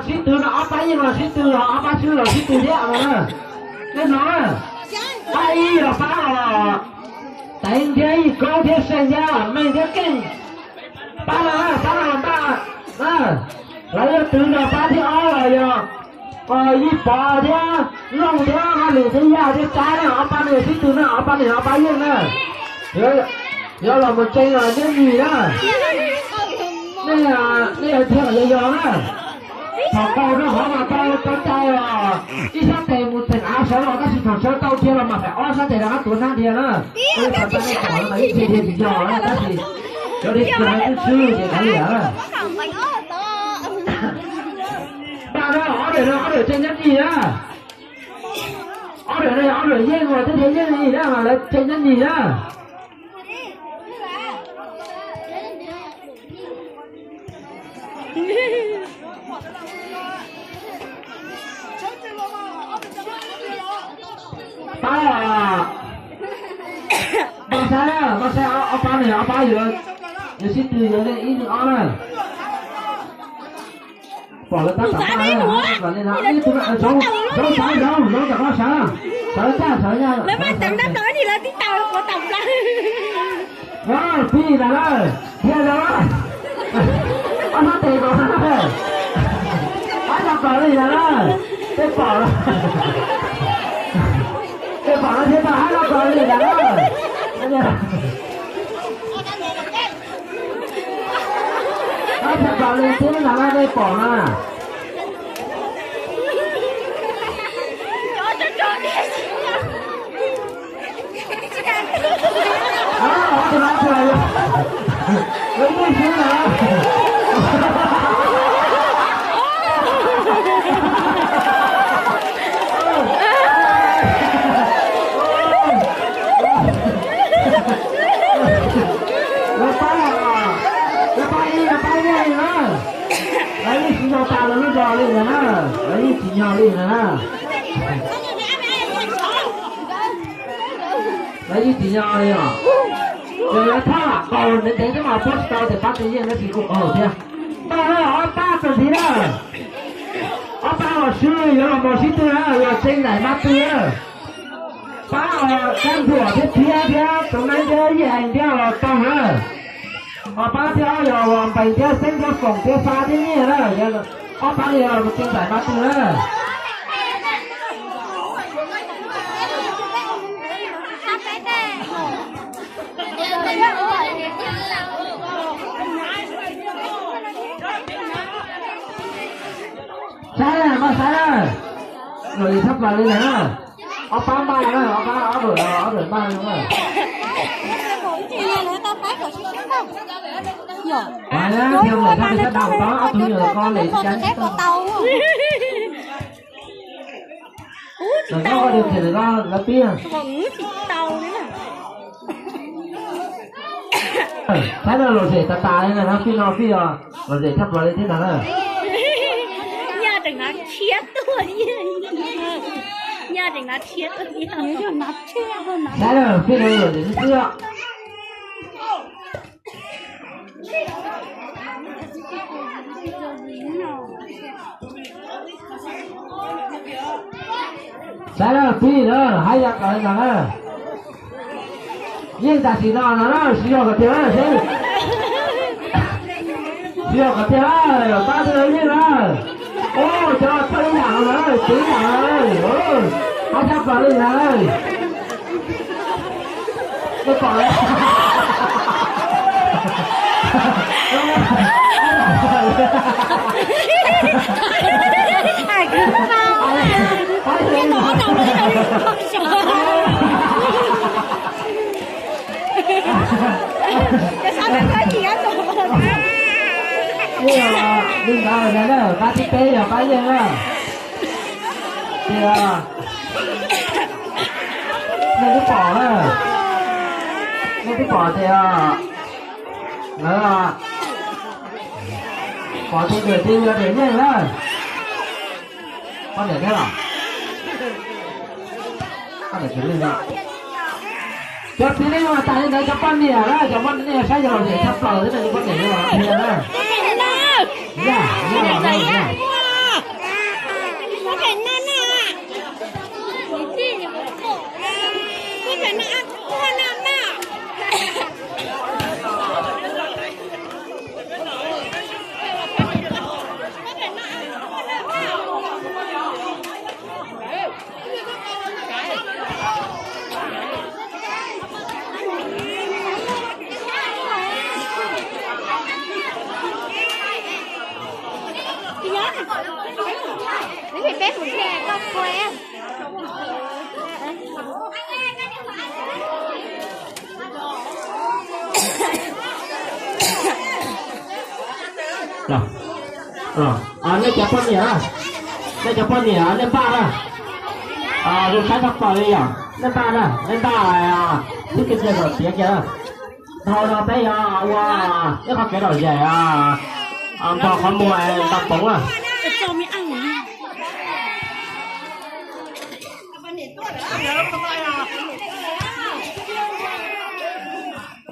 sĩ tử nó áp bấy nhưng mà sĩ tử nó áp bá sư là sĩ tử thế mà nên nói ai là phá là tại thế có thế sinh ra mình thế kinh ba là lấy tử nó phá thế rồi y bỏ thế lông thế mà lì thế ra thế trái nó áp bá này sĩ tử nó áp bá này áp bá nhưng nè giờ là một chân là cái gì đó đây là theo là do đó thằng câu nó hỏi mà câu trai là đi sát thề một thằng áo sớm là các sự thằng sớm câu kia là mà phải ó sát thề là tuần sang thề đó cái thằng ta này hỏi là cái gì thì do đó cái gì cho đi cho cái sư thì cái gì đó ba nó hỏi để trên nhất gì đó hỏi để dây rồi thế thế gì đó mà lại trên nhất gì đó ba sao ba này ba gì rồi giờ xin từ giờ đây ít nữa này bỏ lên tất cả ba và lên nó đi tụi nó sống đâu cả có sợ nha nếu mà chẳng đáp nói thì là tí tàu của tổng ra đó phi là đó theo đó anh nói tiền rồi anh đọc rồi gì là đó cái bỏ nó thế mà anh đọc rồi gì là đó anh thật vào lên thế là ai đây bỏ à đó thì nói trời đúng cái chứ là nó lên nè lấy chỉ nhau lên nè lấy chỉ nhau đi à rồi nó thả còn đến thế mà post tao thì bắt cái gì nó chỉ cũng ở thế ba hỏi ba cái gì đó ba ở xưa rồi là một sĩ tư rồi trên này mắt tư ba ở căn của thế phía tụi này chơi gì hành theo là tông nữa ba theo rồi bày theo xem theo phòng theo pha thế nhỉ đó ba đi rồi một trên giải ba tư đó sai rồi rồi thấp vào lên này nó ba nữa nó đổi ba đúng rồi phải đó, theo người ta sẽ đào đó, tôi nhờ con để tránh rồi nó điều khiển là tia thấy là rồi để tà đây này nó phi rồi để thắp vào lên thế nào nữa nhà đừng nó chết tôi nhà đừng nó chết tôi thấy là phi rồi để nó chưa sai là phi nữa hay là cái nào nhưng ta chỉ nó sử dụng cái tiếng này sử dụng cái tiếng này ba thứ như là ô cho tôi nào rồi tí nào rồi hai trăm vào đi rồi cái quả ai cứ vào cái nó đâu cái sao nó thấy gì á tụi đừng vào này đó ba tí tê rồi ba giờ đó kìa nó cứ bỏ đó nó cứ bỏ thì đó bỏ thì để đi là để nhanh đó con để thế nào con để chuyển lên đây cho tí đấy mà tại đây cho con nè đó cho con nè sai rồi để thắp lò thế này con để nó thiền đó dạ Cái gì bé một xe con que. Nó chặt con nhỉ? Nó chặt con nhỉ? Lên ba đó. Rồi khai thác vào đi à? Lên ba đó, lên ba à? Thích cái gì rồi tiếc chưa? Thôi nó bé à, wow, cái con cái đồ gì à? Cho con mua tao bóng à? Cho mày ăn.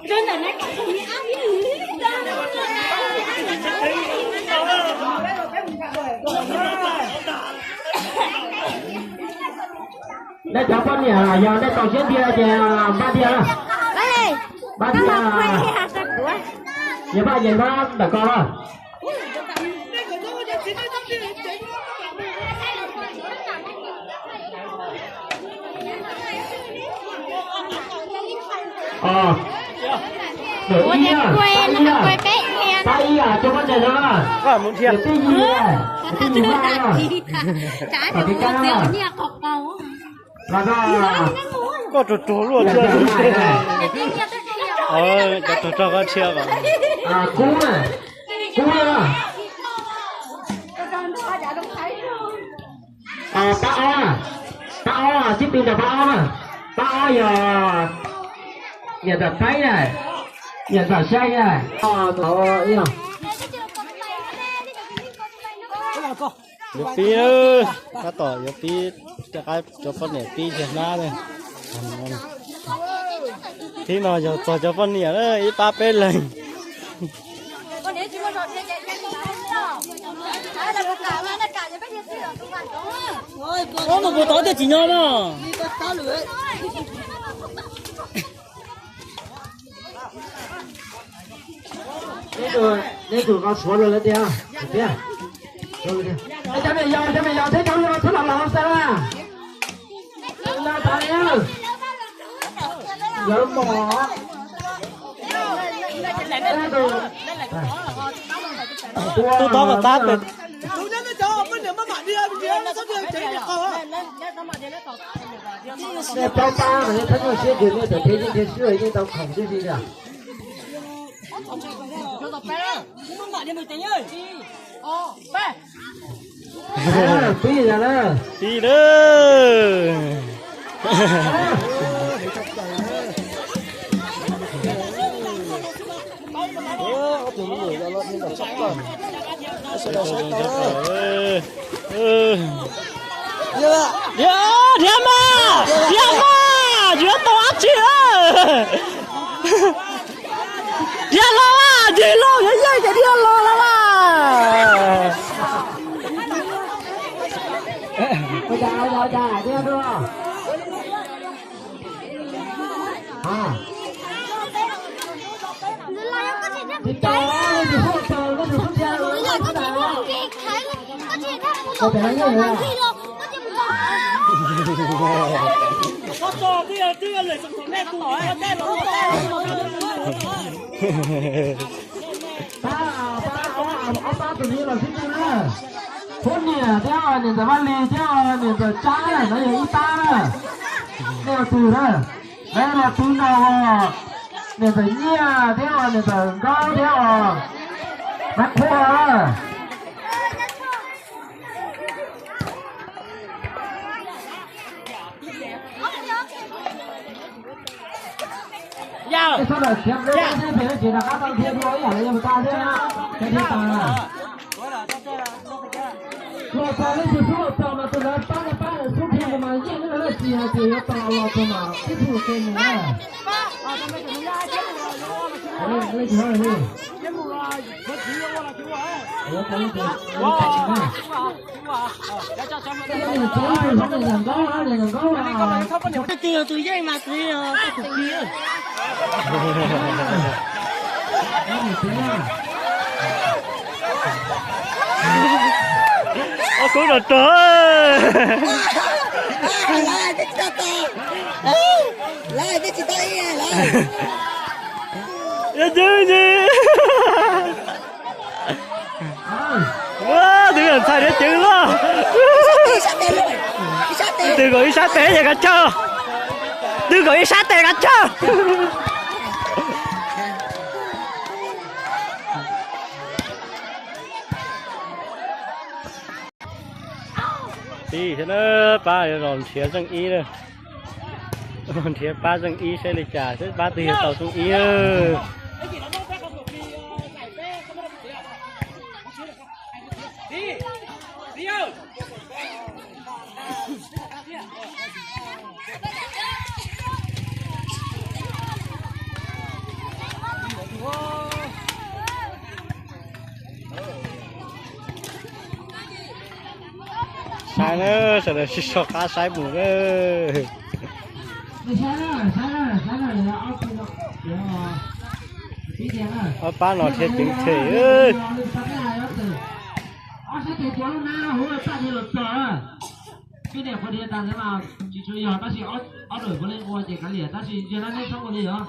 Đơn giản là cho mày ăn. Đây cháu con nhỉ? Giờ đây tàu chiến bia thì ba bia à? Ba bia à? Giờ ba giờ ba đã con à? Ủa nhà quê nó quê bé nha. Tay à cho con chơi đó. Còn muốn thiệt. Cái gì à? Cái gì à? Trái được một rượu nha cọc bầu. Là có trổ luôn chưa đúng thế. Cho con chia vào. Cú này. Cú này. Tao à, chiếc pin là tao à. Tao giờ nhận thật thấy này. Nhận thật say này. Tao yêu. Yo pi ơi, cá tỏi yo pi cho con nẻ pi trên na này. Thì nó cho con nẻ đó, ít ba bên lên. Có một bộ tỏi thì chỉ nhau đó. Đây tụi con xuống rồi lên đi à? Đi à? Rồi đi. Cho mày vào, thế cháu vào, thế làm sao à? Là thằng em. Giờ mỏ. Tôi to vào tát rồi. Để cháu ba mà thấy nó sẽ được như thế như thế xưa như tao khổng chứ gì à? Phi ra đó. Phi đó. Diam tao áp chưa? Diam lo à, gì lo, cái diam lo lắm à. Dạ, đi đưa. Thì to, thì không to, nó không ra rồi. Có thể nói như vậy à? Có to tí lời xong rồi mẹ cũng nói mẹ nó ba tụi nó là thích nữa. Phun nhỉ, theo nhìn từ ban lì, theo nhìn từ trái này, nó là y ta đó. Đây là từ đó. Đây là từ nào nhìn từ nhia, theo nhìn từ gấu, theo mắt khô đó. Dạ. Sao là xem đấy, thế chỉ là các bạn thiên thôi, à nhưng mà ta thế á, cái thiên ta à. Rồi ta lấy số tao mà tôi lấy ba số thiên mà yên nó là gì tao lo cho mà cái số tiền này. Lấy thôi đi. Cái tiền tụi dây mà tụi cái cục kia. Cũng là trời. Lại cái chị ta. Lại cái chị ta lại. Ya chứ gì. Wow, tiếng là thay đến chữ luôn. Sát tên rồi. Sát tên. Đừng có sát té vậy cả chưa. Đừng có sát té cả chưa. Đi thế nó ba rồi thiệt rằng ý rồi. Còn thiệt ba rằng ý sẽ lấy trả thế ba từ tàu xuống ý ơi. Sai nữa, sợ là sọ cá sai bụng nữa. Ở ba nó thiệt chính thể ơi. cái này có thể làm thế nào chỉ chú ý ta chỉ ở đổi có lên qua chỉ cái liền ta chỉ giờ nó xong rồi đó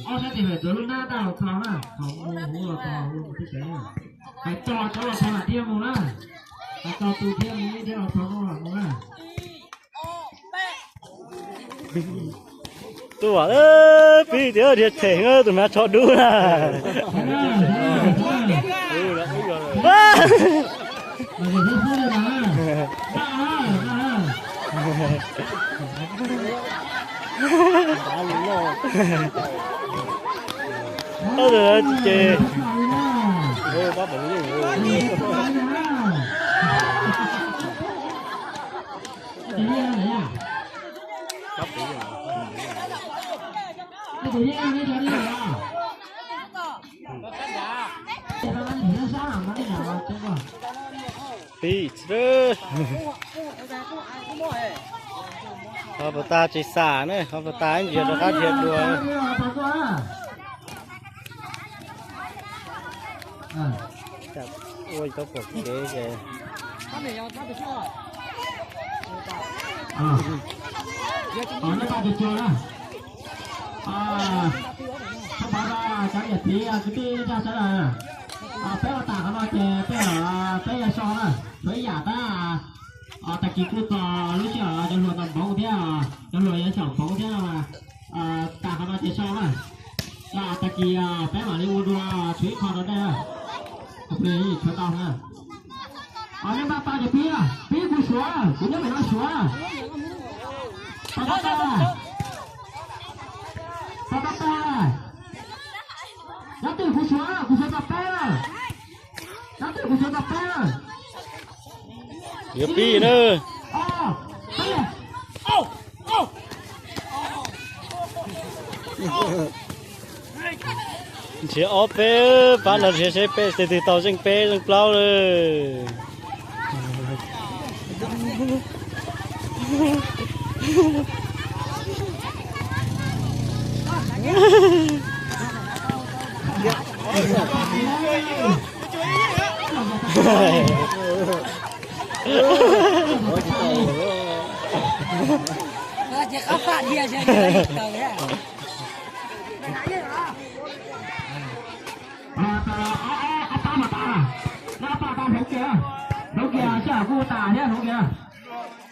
ở sẽ thì phải tới lúc nào tao tao nè không hú là tao cái cái phải cho là thằng là tiêm một nè cho từ tiêm đi theo thằng nó là một nè tôi bảo ơ phi thiếu thiệt thể ngơ tụi nó cho đu nè. Ơ rồi chị ôi bác bẩn gì phi chứ họ ta chỉ xả nữa họ ta anh gì nó khác thiệt đùa ôi có phục kế kìa nó ta được chưa đó các bạn ra cái gì thì cái tí ra sẽ là bé ở tảng nó chè bé ở sau nè bé giả ta ta kỹ cứ to lúc trước cho luôn tầm bóng thế cho luôn những chồng bóng thế mà tảng nó chè sau nè là ta kỹ bé mà đi mua đua chuối kho đó đây ok cho tao nè nhưng mà ta chỉ phía cũng xóa cũng nhớ mày nói xóa nó từ khu xóa tập bé nó từ khu xóa tập bé Yep, đi nữa. Chỉ ốp bé, bạn là sẽ bé, từ tàu sinh bé, sinh plau rồi. Chỉ có phát hiện ra cái tàu đấy.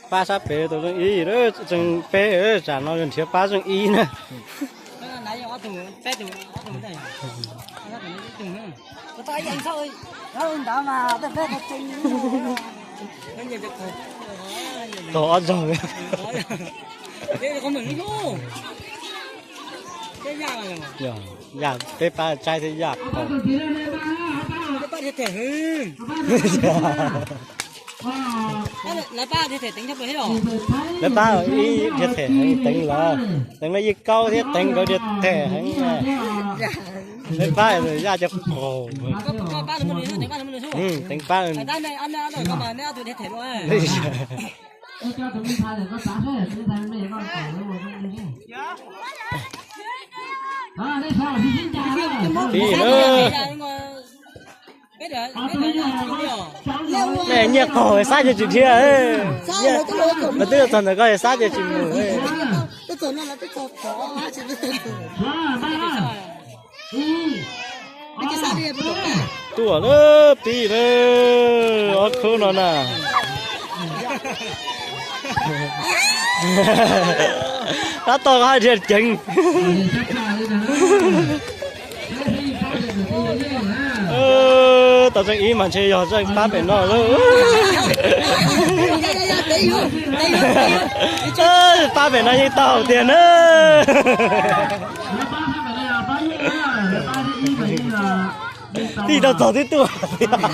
Ba sắp bé tôi đang ý đó, chừng bé ở trả nó gần thiếu ba chừng ý nè. nãy giờ tụi bé tụi này Tôi nhận thôi. Không đó mà tôi phải thật chính. nó nhiều việc khổ. Tổ rồi. Đây là con mình luôn. Cái nhà này mà. Dạ, dạ, bé ba trai thì dạ. Cái ba thì thể hư. Là ba thì thể tính cho hết rồi. Bé ba ý thiệt thể hay tính là gì câu thiết tính có thiệt thể hay bé ba rồi ra cho khổ. Có ba là mình tính ba là mình số. Tính ba là. Tại này ăn rồi các bạn nè tụi thể rồi. Cho tụi mình thay là có sáng hết, tụi mình thay mấy con còn nữa mà đây sao thì xin chào đó. Đi nữa. Này nhẹ cổ sát cho chị kia ấy. Mà tức là tuần này coi sát cho chị mù ấy. Tôi tưởng là tôi có khó chứ. Cái sao đi em tua đó tí đó ở khu nó nè đã to hai thiệt chừng tao chẳng ý mà chơi giờ chẳng ba bên nó luôn ba bên nó như tao tiền nữa thì tao走tới tua ba ba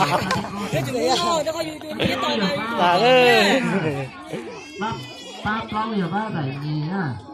bao giờ ba bảy gì nhá